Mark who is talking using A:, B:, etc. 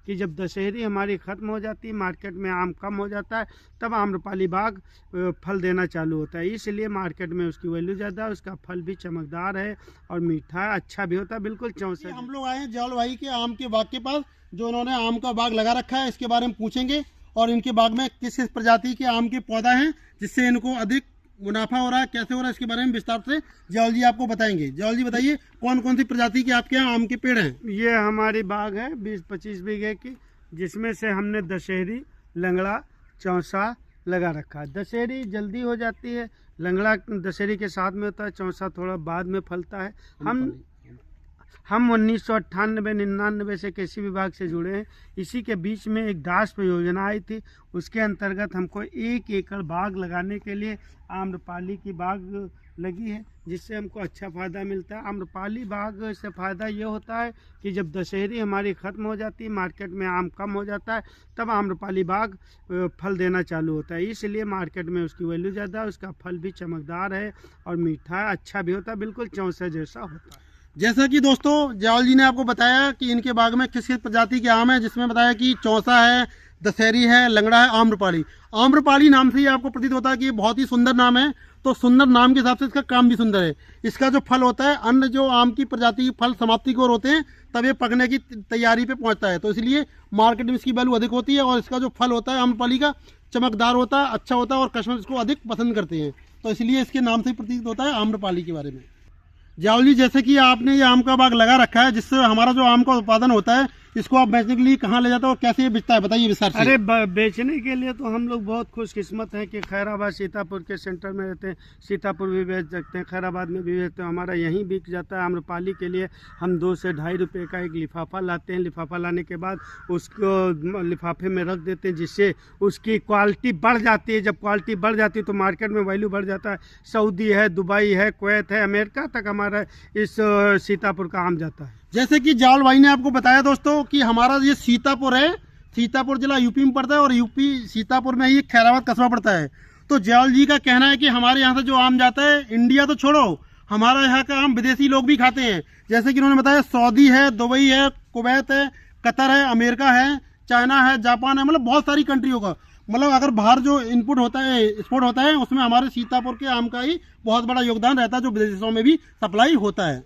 A: कि जब दशहरी हमारी ख़त्म हो जाती है, मार्केट में आम कम हो जाता है, तब आम्रपाली बाग फल देना चालू होता है। इसलिए मार्केट में उसकी वैल्यू ज़्यादा है, उसका फल भी चमकदार है और मीठा है, अच्छा भी होता है, बिल्कुल 64।
B: हम लोग आए हैं जयाल भाई के आम के बाग के पास, जो उन्होंने आम का बाग लगा रखा है। इसके बारे में पूछेंगे और इनके बाग में किस किस प्रजाति के आम के पौधा हैं जिससे इनको अधिक मुनाफा हो रहा है, कैसे हो रहा है, इसके बारे में विस्तार से जयाल जी आपको बताएंगे। जयाल जी बताइए, कौन कौन सी प्रजाति के आपके यहाँ आम के पेड़ हैं?
A: ये हमारी बाग है 20-25 बीघे की, जिसमें से हमने दशहरी, लंगड़ा, चौसा लगा रखा है। दशहरी जल्दी हो जाती है, लंगड़ा दशहरी के साथ में होता है, चौसा थोड़ा बाद में फलता है। हम 1998-99 से कृषि विभाग से जुड़े हैं। इसी के बीच में एक डास्प योजना आई थी, उसके अंतर्गत हमको 1 एकड़ बाग लगाने के लिए आम्रपाली की बाग लगी है, जिससे हमको अच्छा फ़ायदा मिलता है। आम्रपाली बाग से फ़ायदा ये होता है कि जब दशहरी हमारी ख़त्म हो जाती है, मार्केट में आम कम हो जाता है, तब आम्रपाली बाग फल देना चालू होता है। इसलिए मार्केट में उसकी वैल्यू ज़्यादा है, उसका फल भी चमकदार है और मीठा है, अच्छा भी होता है, बिल्कुल चौसा जैसा होता है।
B: जैसा कि दोस्तों जयाल जी ने आपको बताया कि इनके बाग में किस किस प्रजाति के आम है, जिसमें बताया कि चौसा है, दशहरी है, लंगड़ा है, आम्रपाली। आम्रपाली नाम से ही आपको प्रतीत होता है कि ये बहुत ही सुंदर नाम है, तो सुंदर नाम के हिसाब से इसका काम भी सुंदर है। इसका जो फल होता है, अन्य जो आम की प्रजाति के फल समाप्ति की ओर होते हैं, तब ये पकने की तैयारी पे पहुंचता है, तो इसलिए मार्केट में इसकी वैल्यू अधिक होती है। और इसका जो फल होता है आम्रपाली का, चमकदार होता है, अच्छा होता है और कस्टमर इसको अधिक पसंद करते हैं, तो इसलिए इसके नाम से ही प्रतीत होता है आम्रपाली के बारे में। जयाल जी, जैसे कि आपने ये आम का बाग लगा रखा है, जिससे हमारा जो आम का उत्पादन होता है, इसको आप बेचने के लिए कहाँ ले जाते हो और कैसे ये बिकता है, बताइए विस्तार से।
A: अरे बेचने के लिए तो हम लोग बहुत खुशकिस्मत हैं कि खैराबाद सीतापुर के सेंटर में रहते हैं। सीतापुर भी बेच सकते हैं, खैराबाद में भी बेचते हैं, हमारा यहीं बिक जाता है। आम्रपाली के लिए हम 2 से ढाई रुपये का एक लिफाफा लाते हैं। लिफाफा लाने के बाद उसको लिफाफे में रख देते हैं, जिससे उसकी क्वालिटी बढ़ जाती है। जब क्वालिटी बढ़ जाती है तो मार्केट में वैल्यू बढ़ जाता है। सऊदी है, दुबई है, कुवैत है, अमेरिका तक हमारा इस सीतापुर का आम जाता है।
B: जैसे कि जयाल भाई ने आपको बताया दोस्तों कि हमारा ये सीतापुर है, सीतापुर जिला यूपी में पड़ता है और यूपी सीतापुर में ही खैराबाद कस्बा पड़ता है। तो जयाल जी का कहना है कि हमारे यहाँ से जो आम जाता है, इंडिया तो छोड़ो, हमारा यहाँ का आम विदेशी लोग भी खाते हैं। जैसे कि उन्होंने बताया सऊदी है, दुबई है, कुवैत है, कतर है, अमेरिका है, चाइना है, जापान है, मतलब बहुत सारी कंट्रियों का, मतलब अगर बाहर जो इनपुट होता है, एक्सपोर्ट होता है, उसमें हमारे सीतापुर के आम का ही बहुत बड़ा योगदान रहता है, जो विदेशों में भी सप्लाई होता है।